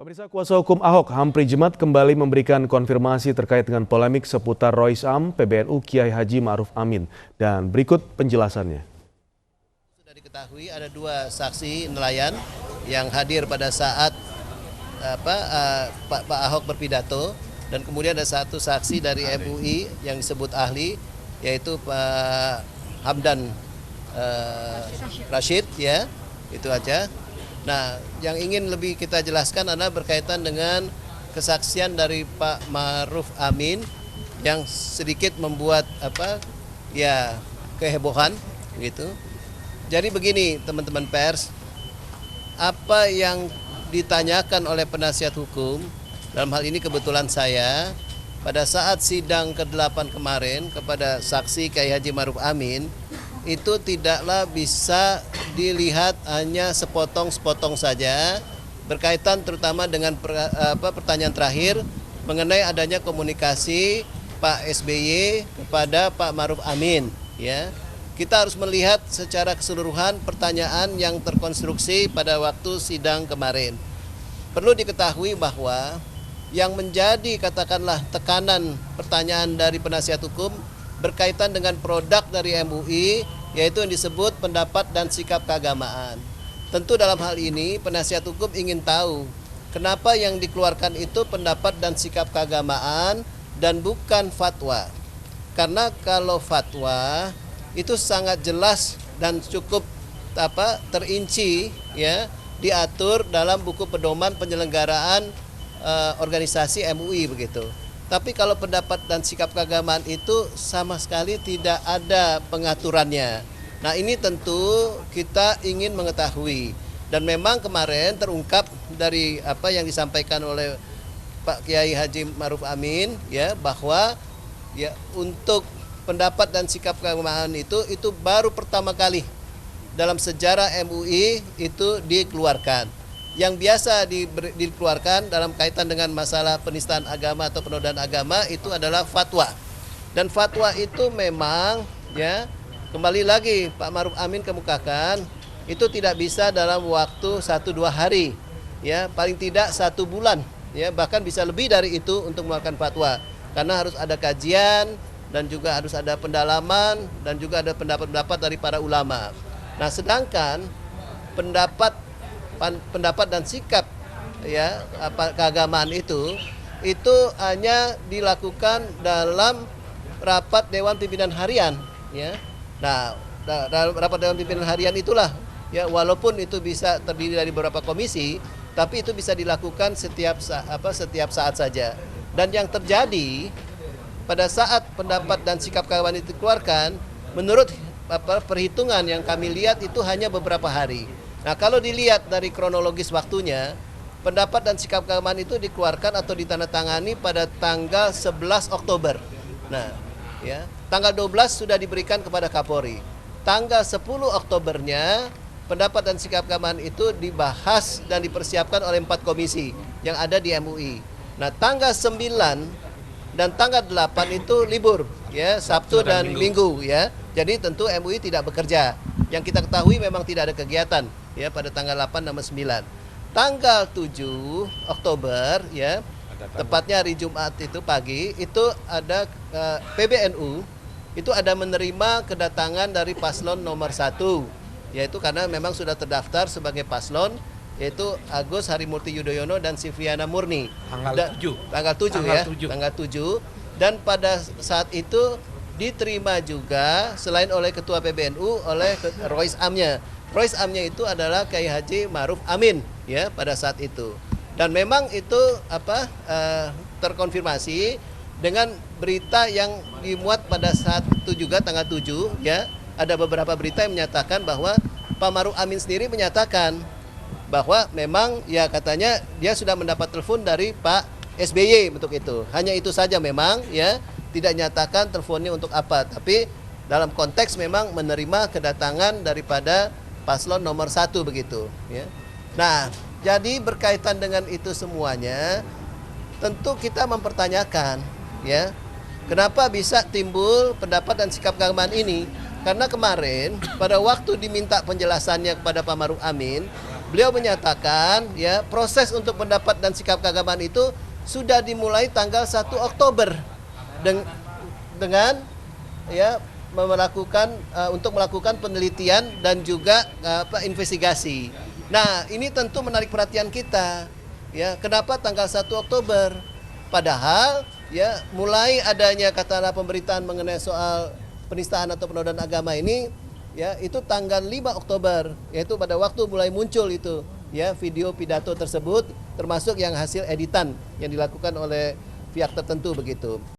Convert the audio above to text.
Pemirsa, kuasa hukum Ahok, Hampri Jemat, kembali memberikan konfirmasi terkait dengan polemik seputar Rois Am, PBNU Kiai Haji Ma'ruf Amin. Dan berikut penjelasannya. Sudah diketahui ada dua saksi nelayan yang hadir pada saat Pak Ahok berpidato, dan kemudian ada satu saksi dari MUI yang disebut ahli, yaitu Pak Hamdan Rashid, ya, itu aja. Nah, yang ingin lebih kita jelaskan adalah berkaitan dengan kesaksian dari Pak Ma'ruf Amin yang sedikit membuat kehebohan gitu. Jadi begini teman-teman pers, apa yang ditanyakan oleh penasihat hukum, dalam hal ini kebetulan saya, pada saat sidang ke-8 kemarin kepada saksi Kiai Haji Ma'ruf Amin, itu tidaklah bisa dilihat hanya sepotong-sepotong saja, berkaitan terutama dengan pertanyaan terakhir mengenai adanya komunikasi Pak SBY kepada Pak Ma'ruf Amin, ya. Kita harus melihat secara keseluruhan pertanyaan yang terkonstruksi pada waktu sidang kemarin. Perlu diketahui bahwa yang menjadi katakanlah tekanan pertanyaan dari penasihat hukum berkaitan dengan produk dari MUI, yaitu yang disebut pendapat dan sikap keagamaan. Tentu dalam hal ini penasihat hukum ingin tahu kenapa yang dikeluarkan itu pendapat dan sikap keagamaan dan bukan fatwa. Karena kalau fatwa itu sangat jelas dan cukup terinci, ya, diatur dalam buku pedoman penyelenggaraan organisasi MUI begitu. Tapi kalau pendapat dan sikap keagamaan itu sama sekali tidak ada pengaturannya. Nah, ini tentu kita ingin mengetahui. Dan memang kemarin terungkap dari apa yang disampaikan oleh Pak Kiai Haji Ma'ruf Amin, ya, bahwa ya untuk pendapat dan sikap keagamaan itu baru pertama kali dalam sejarah MUI itu dikeluarkan. Yang biasa dikeluarkan dalam kaitan dengan masalah penistaan agama atau penodaan agama itu adalah fatwa. Dan fatwa itu memang, ya, kembali lagi Pak Ma'ruf Amin kemukakan, itu tidak bisa dalam waktu 1-2 hari, ya, paling tidak 1 bulan, ya, bahkan bisa lebih dari itu untuk mengeluarkan fatwa, karena harus ada kajian dan juga harus ada pendalaman dan juga ada pendapat-pendapat dari para ulama. Nah, sedangkan pendapat dan sikap, ya, keagamaan itu hanya dilakukan dalam rapat Dewan Pimpinan Harian, ya. Nah, dalam rapat Dewan Pimpinan Harian itulah, ya, walaupun itu bisa terdiri dari beberapa komisi, tapi itu bisa dilakukan setiap saat saja. Dan yang terjadi pada saat pendapat dan sikap keagamaan itu dikeluarkan, menurut perhitungan yang kami lihat itu hanya beberapa hari. Nah, kalau dilihat dari kronologis waktunya, pendapat dan sikap keagamaan itu dikeluarkan atau ditandatangani pada tanggal 11 Oktober. Nah, ya, tanggal 12 sudah diberikan kepada Kapolri. Tanggal 10 Oktobernya pendapat dan sikap keagamaan itu dibahas dan dipersiapkan oleh 4 komisi yang ada di MUI. Nah, tanggal 9 dan tanggal 8 itu libur, ya, Sabtu dan Minggu, ya. Jadi tentu MUI tidak bekerja. Yang kita ketahui memang tidak ada kegiatan, ya, pada tanggal 8 dan 9. Tanggal 7 Oktober, ya, tepatnya hari Jumat itu pagi, itu ada PBNU, itu ada menerima kedatangan dari paslon nomor 1, yaitu karena memang sudah terdaftar sebagai paslon, yaitu Agus Harimurti Yudhoyono dan Silviana Murni. Tanggal 7. Dan pada saat itu diterima juga selain oleh Ketua PBNU oleh Rois Amnya. Rois Amnya itu adalah Kiai Haji Ma'ruf Amin, ya, pada saat itu. Dan memang itu terkonfirmasi dengan berita yang dimuat pada saat itu juga tanggal 7, ya. Ada beberapa berita yang menyatakan bahwa Pak Ma'ruf Amin sendiri menyatakan bahwa memang, ya, katanya dia sudah mendapat telepon dari Pak SBY untuk itu. Hanya itu saja memang, ya, tidak nyatakan teleponnya untuk apa, tapi dalam konteks memang menerima kedatangan daripada paslon nomor 1 begitu, ya. Nah, jadi berkaitan dengan itu semuanya, tentu kita mempertanyakan, ya, kenapa bisa timbul pendapat dan sikap keagamaan ini? Karena kemarin pada waktu diminta penjelasannya kepada Pak Ma'ruf Amin, beliau menyatakan ya proses untuk pendapat dan sikap keagamaan itu sudah dimulai tanggal 1 Oktober dengan ya untuk melakukan penelitian dan juga investigasi. Nah, ini tentu menarik perhatian kita. Ya, kenapa tanggal 1 Oktober? Padahal ya mulai adanya katakanlah pemberitaan mengenai soal penistaan atau penodaan agama ini ya itu tanggal 5 Oktober, yaitu pada waktu mulai muncul itu ya video pidato tersebut termasuk yang hasil editan yang dilakukan oleh pihak tertentu begitu.